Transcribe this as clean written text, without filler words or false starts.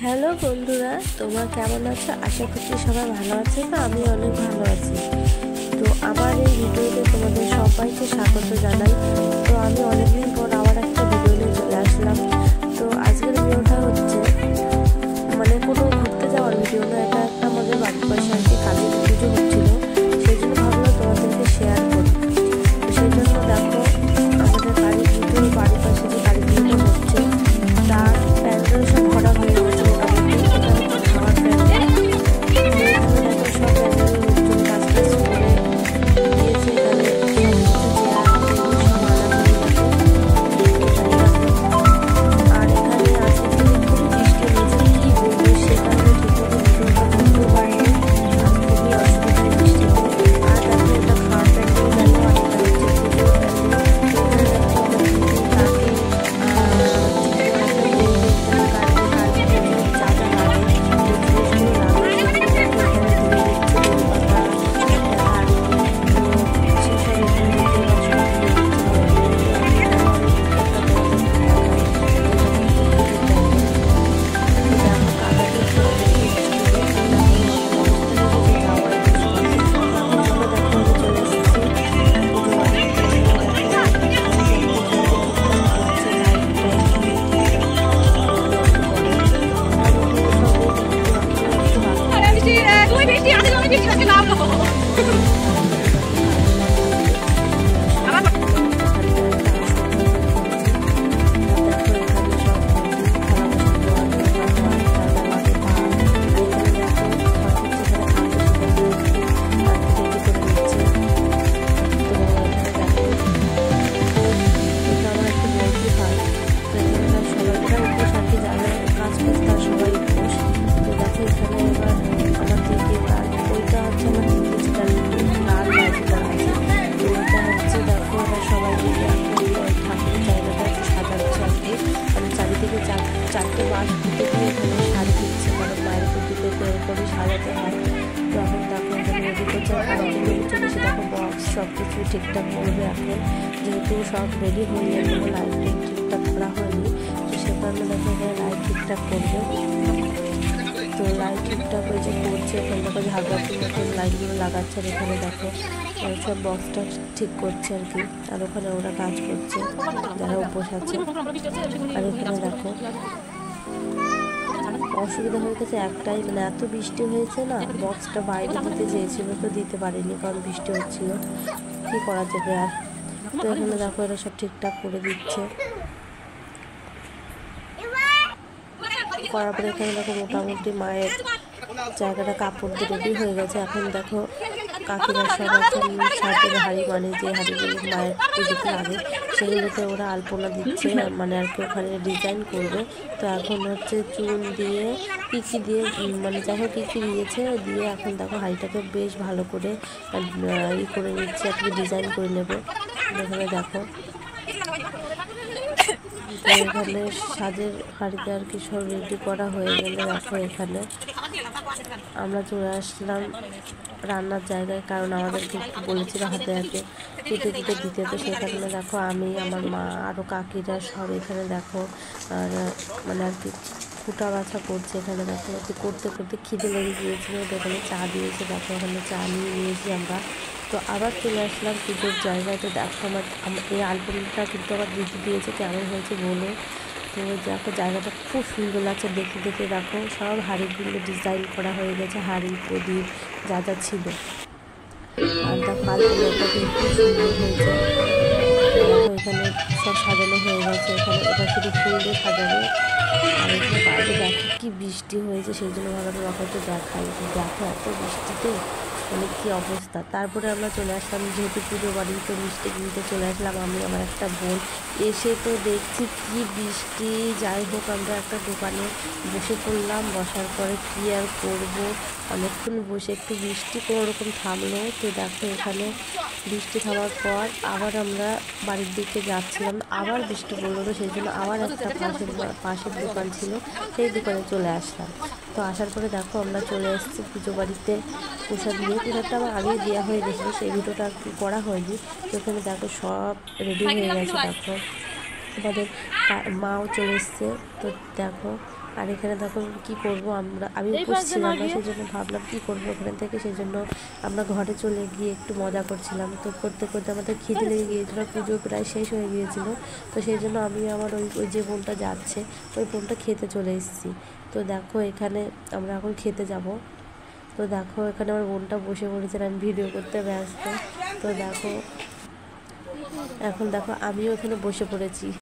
Hello বন্ধুরা, তোমরা কেমন আছো? আশা করছি সবাই ভালো আছে। তো আমি অনেক ভালো আছি। তো আমার এই ভিডিওতে তোমাদের সবাইকে স্বাগত জানাই। তো আমি অনেকদিন পর আবার একটা ভিডিও নিয়ে চলে আসলাম। তো আজকের ভিডিওটা হচ্ছে কোনো ঘুরতে যাওয়ার ভিডিও না, এটা একটা আমাদের বাড়ির পাশে আর কি কালীর পুজো হচ্ছিল, সেই জন্য ভাবলাম তোমাদেরকে শেয়ার করি। তো সেই জন্য দেখো, আমাদের কালী পুজোর বাড়ির পাশে যে কালী পুজোটা হচ্ছে তার প্যান্ডেল সব ভরা হয়ে গেছে মোটামুটি। এটা হচ্ছে খাওয়ার প্যান্ডেল। এখানে দেখো সব প্যান্ডেলের লোকজন কাজ টাজ করে দিয়েছে। এখানে সব কিছু চেয়ার টেবিল সব আনা হয়ে গেছে এখানে দেখো। আর এখানে আজকে থেকে খুবই বৃষ্টি হয়েছে, কি বলবো, সে কারণে ঠিকমতো ভিডিওটা করতেও পারিনি। আর খুবই অসুবিধায় বৃষ্টিতে। আর দেখো এটা খাওয়ার প্যান্ডেল গেল, আর এটা হচ্ছে পুজোর প্যান্ডেল। এখানে দেখো আমরা পুজোর তাকে চারটে বাঁশ ফুটে দিয়ে এখানে শাড়ি দিচ্ছে, কারণ মায়ের পুজোতে তো এরকমই সাজাতে হয়। তো এখন দেখো এখানে রেডি করছে, চলে এসে দেখো বক্স সব কিছু ঠিকঠাক করবে এখন, যেহেতু সব রেডি হয়ে এখনো লাইটিং ঠিকঠাক করা হয়নি। তো সে কারণে দেখো এখানে লাইট ঠিকঠাক করবে। তো লাইট ঠিকঠাক হয়েছে করছে, এখানে দেখো ঝাড়বাতির মতন লাইটগুলো লাগাচ্ছে। আর এখানে দেখো সব বক্সটা ঠিক করছে আর কি। আর ওখানে ওরা কাজ করছে যারা উপোস আছে। আর এখানে দেখো অসুবিধা হয়ে গেছে একটাই, এত বৃষ্টি হয়েছে না, বক্সটা বাইরে দিতে চেয়েছিল তো দিতে পারিনি, কারণ বৃষ্টি হচ্ছিল, কি করা যাবে আর। তো এখানে দেখো এরা সব ঠিকঠাক করে দিচ্ছে। করার পরে এখানে দেখো মোটামুটি মায়ের জায়গাটা কাপড় দিয়ে রেডি হয়ে গেছে। এখন দেখো কাকিরা সব এখন সাথে হাঁড়ি, যে হাঁড়িগুলো মায়ের পুজোতে লাগে সেগুলোতে ওরা আলপনা দিচ্ছে, আর কি ওখানে ডিজাইন করবে। তো এখন হচ্ছে চুন দিয়ে কী দিয়ে যাই হোক কী দিয়েছে দিয়ে এখন দেখো হাঁড়িটাকে বেশ ভালো করে করে নিচ্ছে আর কি, ডিজাইন করে নেবে। এখানে দেখো এখানে সাজের হাঁড়িতে আর কি সব রেডি করা হয়ে গেলে দেখো এখানে আমরা চলে আসলাম রান্নার জায়গায়, কারণ আমাদেরকে বলেছিল হাতে হাতে কেটে কেটে দিতে। তো সেই কারণে দেখো আমি, আমার মা, আরও কাকিরা সব এখানে দেখো আর আর কি ফুটা বাছা করছে। এখানে দেখো করতে করতে খিদে লেগে গিয়েছিল, তো এখানে চা দিয়েছে। দেখো এখানে চা নিয়ে নিয়েছি আমরা। তো আবার চলে আসলাম পুজোর জায়গায়। তো দেখো আমার এই আলপনাটা কিন্তু আবার দিতে দিয়েছে, কেমন হয়েছে বলো। তো দেখো জায়গাটা খুব সুন্দর লাগছে দেখে দেখে। দেখো সব হাঁড়িগুলো ডিজাইন করা হয়ে গেছে, হাঁড়ি প্রদীপ যা যা ছিল। আর দেখো আলপনাটা কিন্তু খুব সুন্দর হয়েছে। দেখো এখানে সব সাজানো হয়ে গেছে, এখানে এটা শুধু ফুল দিয়ে সাজাবে। আর এখানে বাইরে দেখো কি বৃষ্টি হয়েছে, সেই জন্য ভালো হয়তো দেখাই। দেখো এত বৃষ্টিতে কী অবস্থা। তারপরে আমরা চলে আসলাম, যেহেতু পুজো বাড়ি, তো মিষ্টি কিনতে চলে আসলাম আমি, আমার একটা বোন। এসে তো দেখছি কি বৃষ্টি। যাই হোক আমরা একটা দোকানে বসে পড়লাম, বসার পরে কী আর করবো, অনেকক্ষণ বসে একটু বৃষ্টি কোনো রকম থামলো। তো দেখো এখানে বৃষ্টি থামার পর আবার আমরা বাড়ির দিকে যাচ্ছিলাম, আবার বৃষ্টি পড়লো। তো সেই জন্য আবার একটা পাশের দোকান ছিল, সেই দোকানে চলে আসলাম। তো আসার পরে দেখো আমরা চলে এসেছি পুজো বাড়িতে প্রসাদ নিয়ে। প্রসাদটা আমার আগেই দেওয়া হয়ে গেছিলো, সেই ভিডিওটা আর কি করা হয়নি। তো এখানে দেখো সব রেডি হয়ে গেছে। দেখো আমাদের মাও চলে এসছে। তো দেখো আর এখানে দেখো কি করব, আমি উপোস ছিলাম না, সেই জন্য ভাবলাম কি করবো ওখানে থেকে, সেই জন্য আমরা ঘরে চলে গিয়ে একটু মজা করছিলাম। তো করতে করতে আমাদের খিদে লেগে গিয়েছিল, পুজো প্রায় শেষ হয়ে গিয়েছিল। তো সেই জন্য আমি আমার ওই যে বোনটা যাচ্ছে ওই বোনটা খেতে চলে এসেছি। তো দেখো এখানে আমরা এখন খেতে যাব। তো দেখো এখানে আমার বোনটা বসে পড়েছে, আমি ভিডিও করতে ব্যস্ত। তো দেখো এখন দেখো আমিও এখানে বসে পড়েছি।